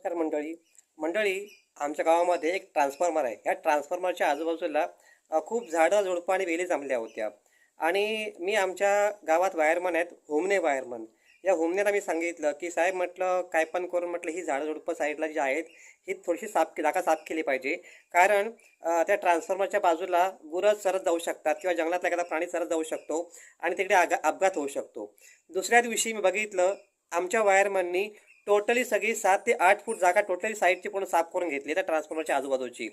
नमस्कार मंडळी, आमच्या गावामध्ये एक ट्रान्सफॉर्मर आहे. या ट्रान्सफॉर्मरच्या आजूबाजूला खूप झाडं झुडपं आणि वेली जमल्या होत्या. आणि मी आमच्या गावात वायरमन आहेत, होमने वायरमन. या होमनेला मी सांगितलं की साहेब, म्हटलं काय पण करून म्हटलं ही झाडं झुडपं साईडला जी आहेत ही थोडीशी जागा साफ केली पाहिजे. कारण त्या ट्रान्सफॉर्मरच्या बाजूला गुरं चरत जाऊ शकतात किंवा जंगलातला एखादा प्राणी चरत जाऊ शकतो आणि तिकडे अपघात होऊ शकतो. दुसऱ्या दिवशी मी बघितलं, आमच्या वायरमननी टोटली सगळी 7 ते 8 फूट जागा टोटली साईडची पूर्ण साफ करून घेतली त्या ट्रान्सफॉर्मरच्या आजूबाजूची.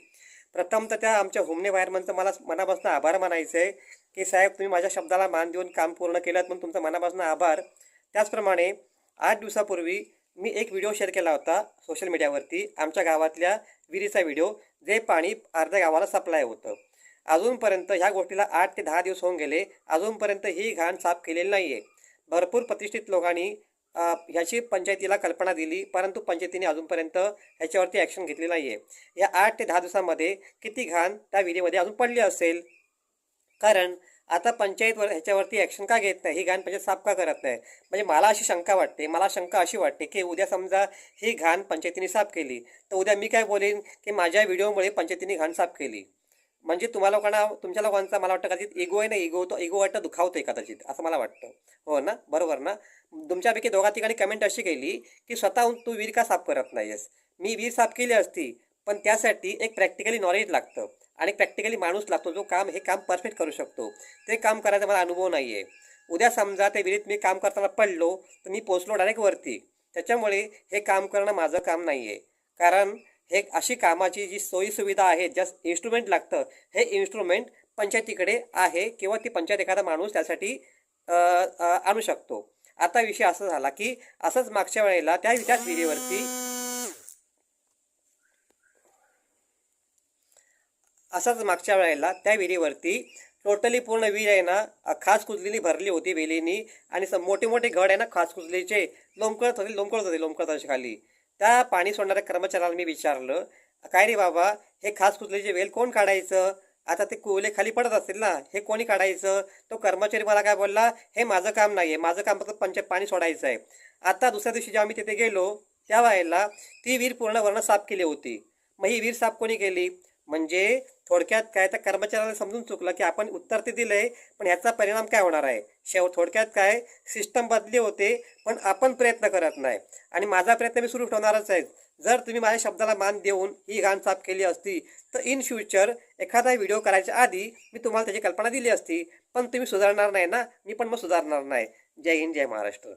प्रथम तर त्या आमच्या होमने वायरमनचं मला मनापासून आभार मानायचं आहे की साहेब, तुम्ही माझ्या शब्दाला मान देऊन काम पूर्ण केलं म्हणून तुमचा मनापासून आभार. त्याचप्रमाणे 8 दिवसापूर्वी मी एक व्हिडिओ शेअर केला होता सोशल मीडियावरती, आमच्या गावातल्या विहिरीचा व्हिडिओ, जे पाणी अर्ध्या गावाला सप्लाय होतं. अजूनपर्यंत ह्या गोष्टीला 8 ते 10 दिवस होऊन गेले, अजूनपर्यंत ही घाण साफ केलेली नाही आहे. भरपूर प्रतिष्ठित लोकांनी ह्याची पंचायतीला कल्पना दिली, परंतु पंचायतीने अजूनपर्यंत ह्याच्यावरती ॲक्शन घेतली नाही आहे. या 8 ते 10 दिवसांमध्ये किती घाण त्या विहिरीमध्ये अजून पडली असेल? कारण आता पंचायतवर ह्याच्यावरती ॲक्शन का घेत नाही, ही घाण पंचायत साफ का करत नाही? म्हणजे मला अशी शंका वाटते, मला शंका अशी वाटते की उद्या समजा ही घाण पंचायतीने साफ केली तर उद्या मी काय बोलेन की माझ्या व्हिडिओमुळे पंचायतीने घाण साफ केली. म्हणजे तुम्हाला लोकांना, तुमच्या लोकांचा मला वाटतं कदाचित इगो आहे ना, तो इगो वाटतं दुखावतोय कदाचित, असं मला वाटतं. हो ना, बरोबर ना? तुमच्यापैकी दोघा ठिकाणी कमेंट अशी केली की स्वतःहून तू विहीर का साफ करत नाहीस. मी विहीर साफ केली असती, पण त्यासाठी एक प्रॅक्टिकली नॉलेज लागतं आणि प्रॅक्टिकली माणूस लागतो जो हे काम परफेक्ट करू शकतो. ते काम करायचा मला अनुभव नाही आहे. उद्या समजा त्या विहिरीत मी काम करताना पडलो तर मी पोचलो डायरेक्ट वरती. त्याच्यामुळे हे काम करणं माझं काम नाही आहे. कारण हे अशी कामाची जी सोयीसुविधा आहे, ज्या इन्स्ट्रुमेंट लागतं, हे इन्स्ट्रुमेंट पंचायतीकडे आहे किंवा ती पंचायत एखादा माणूस त्यासाठी आणू शकतो. आता विषय असा झाला की असंच मागच्या वेळेला त्याच विहिरीवरती त्या विहिरीवरती टोटली पूर्ण विहीर आहे ना खास कुजलीनी भरली होती वेलीनी, आणि मोठे मोठे घड आहे ना खास कुजलीचे लोंबकळत होते खाली. त्या पाणी सोडणाऱ्या कर्मचाऱ्याला मी विचारलं, काय रे बाबा, हे खास कुजलीचे वेल कोण काढायचं? आता ते कोयले खाली पडत असतील ना, हे कोणी काढायचं? तो कर्मचारी मला काय बोलला, हे माझं काम नाही आहे, माझं काम फक्त पंचायत पाणी सोडायचं आहे. आता दुसऱ्या दिवशी जेव्हा मी तिथे गेलो त्या वेळेला ती विहीर पूर्ण वर्ण साफ केली होती. मग ही विहीर साफ कोणी केली? म्हणजे थोडक्यात काय, त्या कर्मचाऱ्याला समजून चुकलं की आपण उत्तर ते दिलंय, पण ह्याचा परिणाम काय होणार आहे? थोडक्यात काय, सिस्टम बदली होते पण आपण प्रयत्न करत नाही. आणि माझा प्रयत्न मी सुरू ठेवणारच आहे. जर तुम्ही माझ्या शब्दाला मान देऊन ही घाण साफ केली असती तर इन फ्युचर एखादा व्हिडिओ करायच्या आधी मी तुम्हाला त्याची कल्पना दिली असती. पण तुम्ही सुधारणार नाही ना, मी पण मग सुधारणार नाही. जय हिंद, जय महाराष्ट्र.